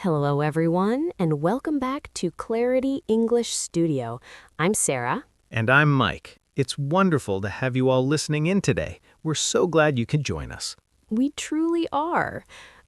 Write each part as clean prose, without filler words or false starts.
Hello, everyone, and welcome back to Clarity English Studio. I'm Sarah. And I'm Mike. It's wonderful to have you all listening in today. We're so glad you could join us. We truly are.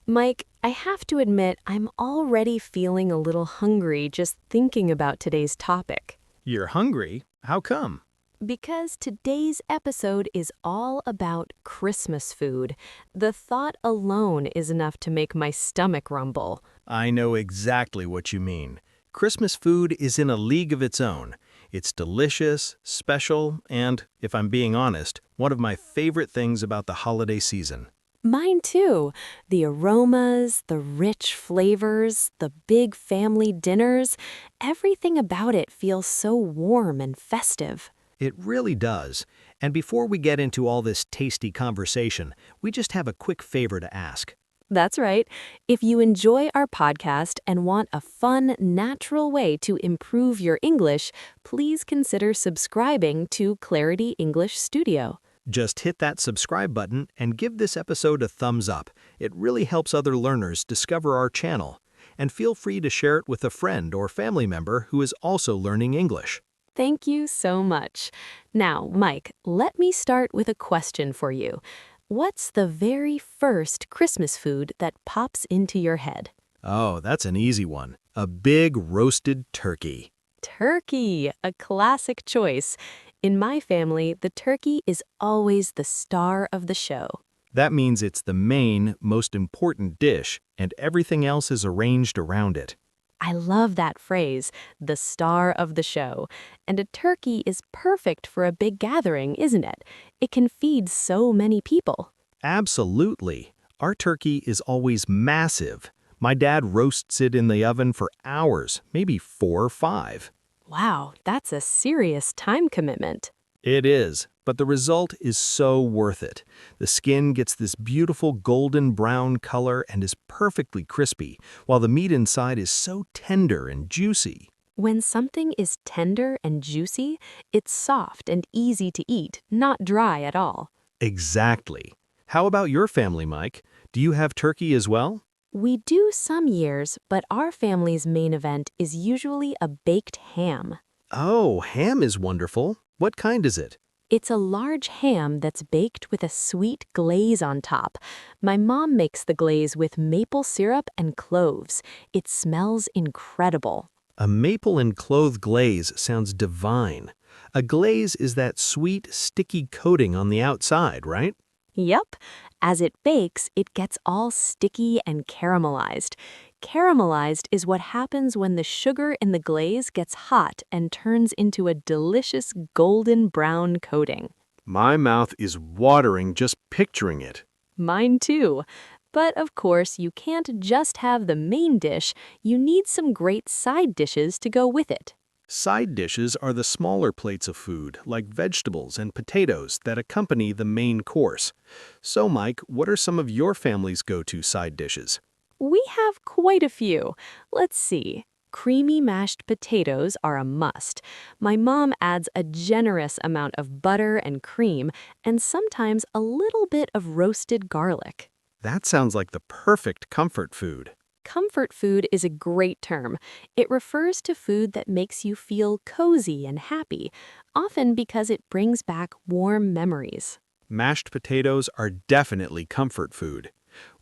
Mike, I have to admit, I'm already feeling a little hungry just thinking about today's topic. You're hungry? How come? Because today's episode is all about Christmas food. The thought alone is enough to make my stomach rumble. I know exactly what you mean. Christmas food is in a league of its own. It's delicious, special, and, if I'm being honest, one of my favorite things about the holiday season. Mine too. The aromas, the rich flavors, the big family dinners, everything about it feels so warm and festive. It really does. And before we get into all this tasty conversation, we just have a quick favor to ask. That's right. If you enjoy our podcast and want a fun, natural way to improve your English, please consider subscribing to Clarity English Studio. Just hit that subscribe button and give this episode a thumbs up. It really helps other learners discover our channel. And feel free to share it with a friend or family member who is also learning English. Thank you so much. Now, Mike, let me start with a question for you. What's the very first Christmas food that pops into your head? Oh, that's an easy one. A big roasted turkey. Turkey, a classic choice. In my family, the turkey is always the star of the show. That means it's the main, most important dish, and everything else is arranged around it. I love that phrase, the star of the show. And a turkey is perfect for a big gathering, isn't it? It can feed so many people. Absolutely. Our turkey is always massive. My dad roasts it in the oven for hours, maybe 4 or 5. Wow, that's a serious time commitment. It is, but the result is so worth it. The skin gets this beautiful golden brown color and is perfectly crispy, while the meat inside is so tender and juicy. When something is tender and juicy, it's soft and easy to eat, not dry at all. Exactly. How about your family, Mike? Do you have turkey as well? We do some years, but our family's main event is usually a baked ham. Oh, ham is wonderful. What kind is it? It's a large ham that's baked with a sweet glaze on top. My mom makes the glaze with maple syrup and cloves. It smells incredible. A maple and clove glaze sounds divine. A glaze is that sweet, sticky coating on the outside, right? Yep. As it bakes, it gets all sticky and caramelized. Caramelized is what happens when the sugar in the glaze gets hot and turns into a delicious golden brown coating. My mouth is watering just picturing it. Mine too. But of course, you can't just have the main dish. You need some great side dishes to go with it. Side dishes are the smaller plates of food, like vegetables and potatoes, that accompany the main course. So, Mike, what are some of your family's go-to side dishes? We have quite a few. Let's see. Creamy mashed potatoes are a must. My mom adds a generous amount of butter and cream, and sometimes a little bit of roasted garlic. That sounds like the perfect comfort food. Comfort food is a great term. It refers to food that makes you feel cozy and happy, often because it brings back warm memories. Mashed potatoes are definitely comfort food.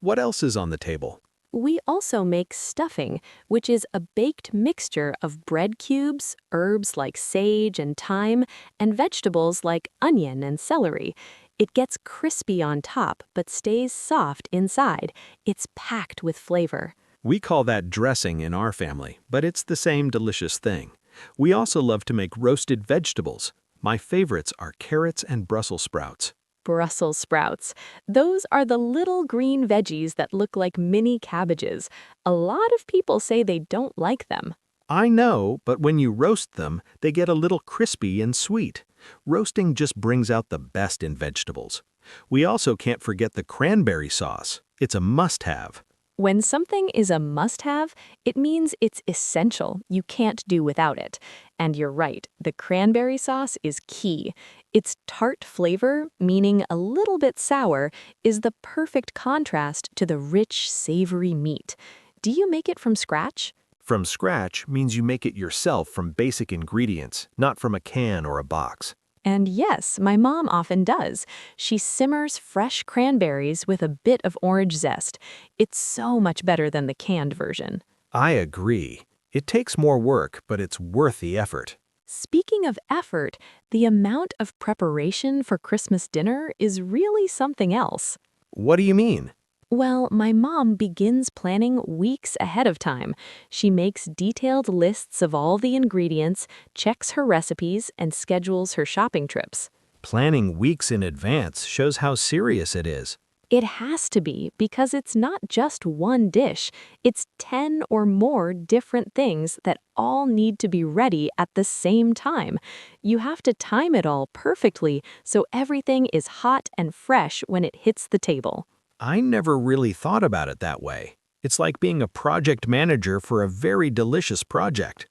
What else is on the table? We also make stuffing, which is a baked mixture of bread cubes, herbs like sage and thyme, and vegetables like onion and celery. It gets crispy on top but stays soft inside. It's packed with flavor. We call that dressing in our family, but it's the same delicious thing. We also love to make roasted vegetables. My favorites are carrots and Brussels sprouts. Brussels sprouts. Those are the little green veggies that look like mini cabbages. A lot of people say they don't like them. I know, but when you roast them, they get a little crispy and sweet. Roasting just brings out the best in vegetables. We also can't forget the cranberry sauce. It's a must-have. When something is a must-have, it means it's essential. You can't do without it. And you're right, the cranberry sauce is key. Its tart flavor, meaning a little bit sour, is the perfect contrast to the rich, savory meat. Do you make it from scratch? From scratch means you make it yourself from basic ingredients, not from a can or a box. And yes, my mom often does. She simmers fresh cranberries with a bit of orange zest. It's so much better than the canned version. I agree. It takes more work, but it's worth the effort. Speaking of effort, the amount of preparation for Christmas dinner is really something else. What do you mean? Well, my mom begins planning weeks ahead of time. She makes detailed lists of all the ingredients, checks her recipes, and schedules her shopping trips. Planning weeks in advance shows how serious it is. It has to be because it's not just one dish. It's 10 or more different things that all need to be ready at the same time. You have to time it all perfectly so everything is hot and fresh when it hits the table. I never really thought about it that way. It's like being a project manager for a very delicious project.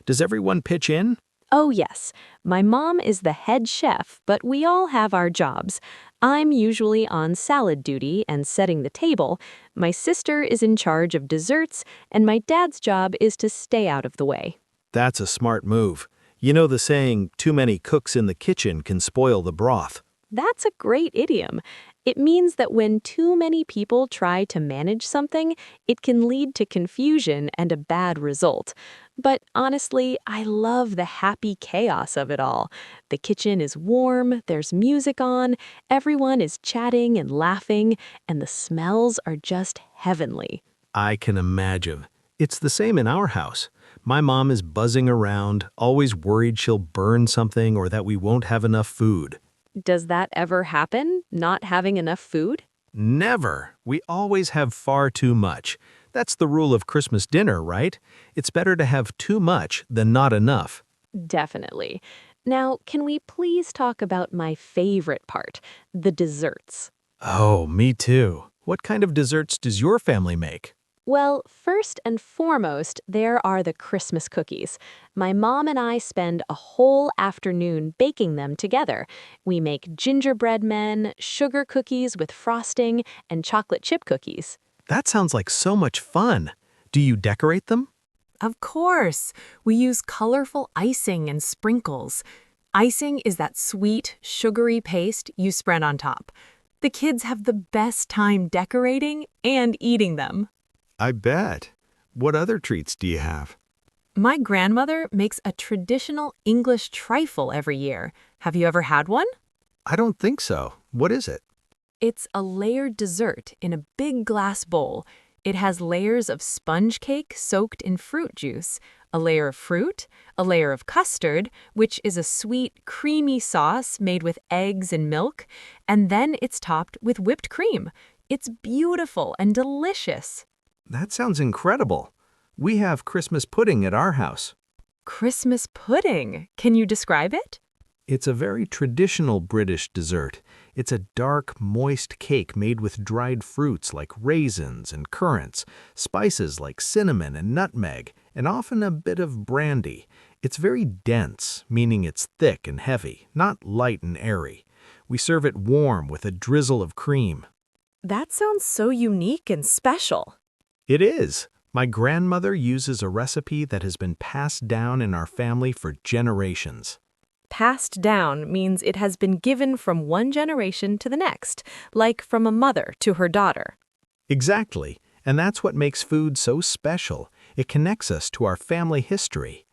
Does everyone pitch in? Oh yes, my mom is the head chef, but we all have our jobs. I'm usually on salad duty and setting the table. My sister is in charge of desserts, and my dad's job is to stay out of the way. That's a smart move. You know the saying, too many cooks in the kitchen can spoil the broth. That's a great idiom. It means that when too many people try to manage something, it can lead to confusion and a bad result. But honestly, I love the happy chaos of it all. The kitchen is warm, there's music on, everyone is chatting and laughing, and the smells are just heavenly. I can imagine. It's the same in our house. My mom is buzzing around, always worried she'll burn something or that we won't have enough food. Does that ever happen, not having enough food? Never. We always have far too much. That's the rule of Christmas dinner, right? It's better to have too much than not enough. Definitely. Now, can we please talk about my favorite part, the desserts? Oh, me too. What kind of desserts does your family make? Well, first and foremost, there are the Christmas cookies. My mom and I spend a whole afternoon baking them together. We make gingerbread men, sugar cookies with frosting, and chocolate chip cookies. That sounds like so much fun. Do you decorate them? Of course, we use colorful icing and sprinkles. Icing is that sweet, sugary paste you spread on top. The kids have the best time decorating and eating them. I bet. What other treats do you have? My grandmother makes a traditional English trifle every year. Have you ever had one? I don't think so. What is it? It's a layered dessert in a big glass bowl. It has layers of sponge cake soaked in fruit juice, a layer of fruit, a layer of custard, which is a sweet, creamy sauce made with eggs and milk, and then it's topped with whipped cream. It's beautiful and delicious. That sounds incredible. We have Christmas pudding at our house. Christmas pudding. Can you describe it? It's a very traditional British dessert. It's a dark, moist cake made with dried fruits like raisins and currants, spices like cinnamon and nutmeg, and often a bit of brandy. It's very dense, meaning it's thick and heavy, not light and airy. We serve it warm with a drizzle of cream. That sounds so unique and special. It is. My grandmother uses a recipe that has been passed down in our family for generations. Passed down means it has been given from one generation to the next, like from a mother to her daughter. Exactly. And that's what makes food so special. It connects us to our family history.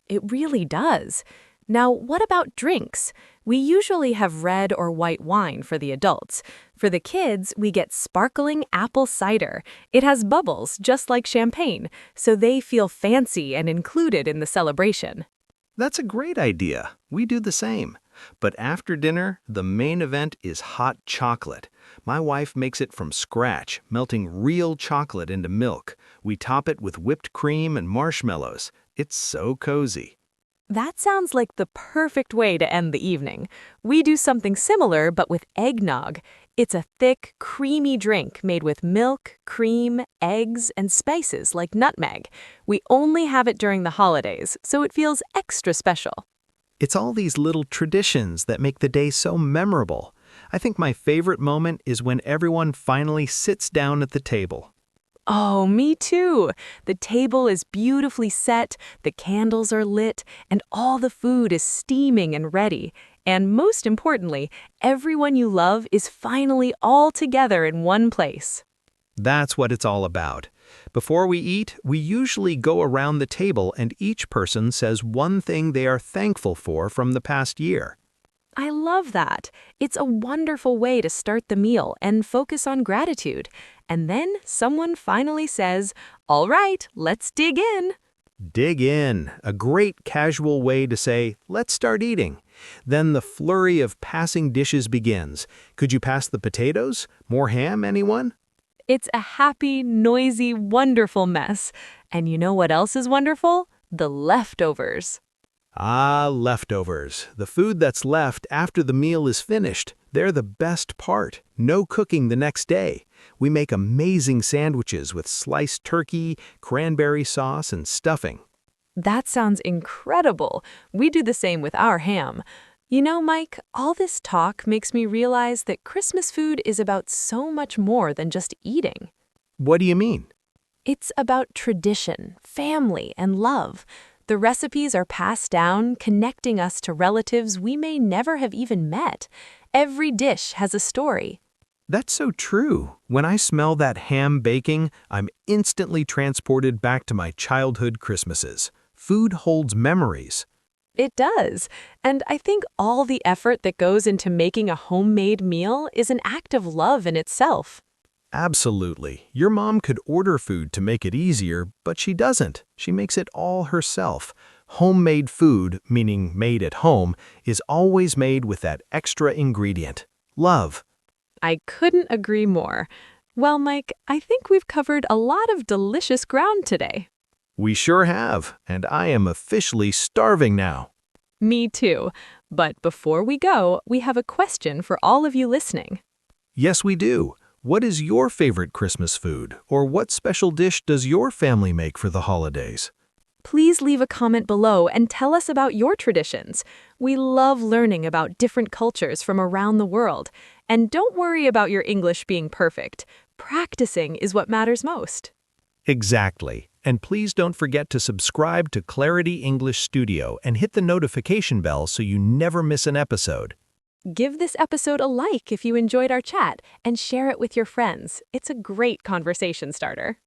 It really does. Now, what about drinks? We usually have red or white wine for the adults. For the kids, we get sparkling apple cider. It has bubbles, just like champagne, so they feel fancy and included in the celebration. That's a great idea. We do the same. But after dinner, the main event is hot chocolate. My wife makes it from scratch, melting real chocolate into milk. We top it with whipped cream and marshmallows. It's so cozy. That sounds like the perfect way to end the evening. We do something similar, but with eggnog. It's a thick, creamy drink made with milk, cream, eggs, and spices like nutmeg. We only have it during the holidays, so it feels extra special. It's all these little traditions that make the day so memorable. I think my favorite moment is when everyone finally sits down at the table. Oh, me too. The table is beautifully set, the candles are lit, and all the food is steaming and ready. And most importantly, everyone you love is finally all together in one place. That's what it's all about. Before we eat, we usually go around the table and each person says one thing they are thankful for from the past year. I love that. It's a wonderful way to start the meal and focus on gratitude. And then someone finally says, "All right, let's dig in." Dig in, a great casual way to say, let's start eating. Then the flurry of passing dishes begins. Could you pass the potatoes? More ham, anyone? It's a happy, noisy, wonderful mess. And you know what else is wonderful? The leftovers. Ah, leftovers. The food that's left after the meal is finished. They're the best part. No cooking the next day. We make amazing sandwiches with sliced turkey, cranberry sauce, and stuffing. That sounds incredible. We do the same with our ham. You know, Mike, all this talk makes me realize that Christmas food is about so much more than just eating. What do you mean? It's about tradition, family, and love. The recipes are passed down, connecting us to relatives we may never have even met. Every dish has a story. That's so true. When I smell that ham baking, I'm instantly transported back to my childhood Christmases. Food holds memories. It does. And I think all the effort that goes into making a homemade meal is an act of love in itself. Absolutely. Your mom could order food to make it easier, but she doesn't. She makes it all herself. Homemade food, meaning made at home, is always made with that extra ingredient, love. I couldn't agree more. Well, Mike, I think we've covered a lot of delicious ground today. We sure have, and I am officially starving now. Me too. But before we go, we have a question for all of you listening. Yes, we do. What is your favorite Christmas food, or what special dish does your family make for the holidays? Please leave a comment below and tell us about your traditions. We love learning about different cultures from around the world. And don't worry about your English being perfect. Practicing is what matters most. Exactly. And please don't forget to subscribe to Clarity English Studio and hit the notification bell so you never miss an episode. Give this episode a like if you enjoyed our chat and share it with your friends. It's a great conversation starter.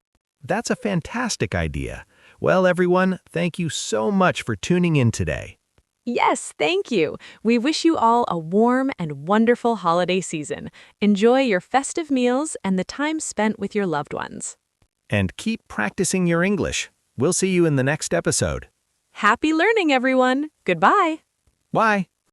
That's a fantastic idea. Well, everyone, thank you so much for tuning in today. Yes, thank you. We wish you all a warm and wonderful holiday season. Enjoy your festive meals and the time spent with your loved ones. And keep practicing your English. We'll see you in the next episode. Happy learning, everyone. Goodbye. Bye.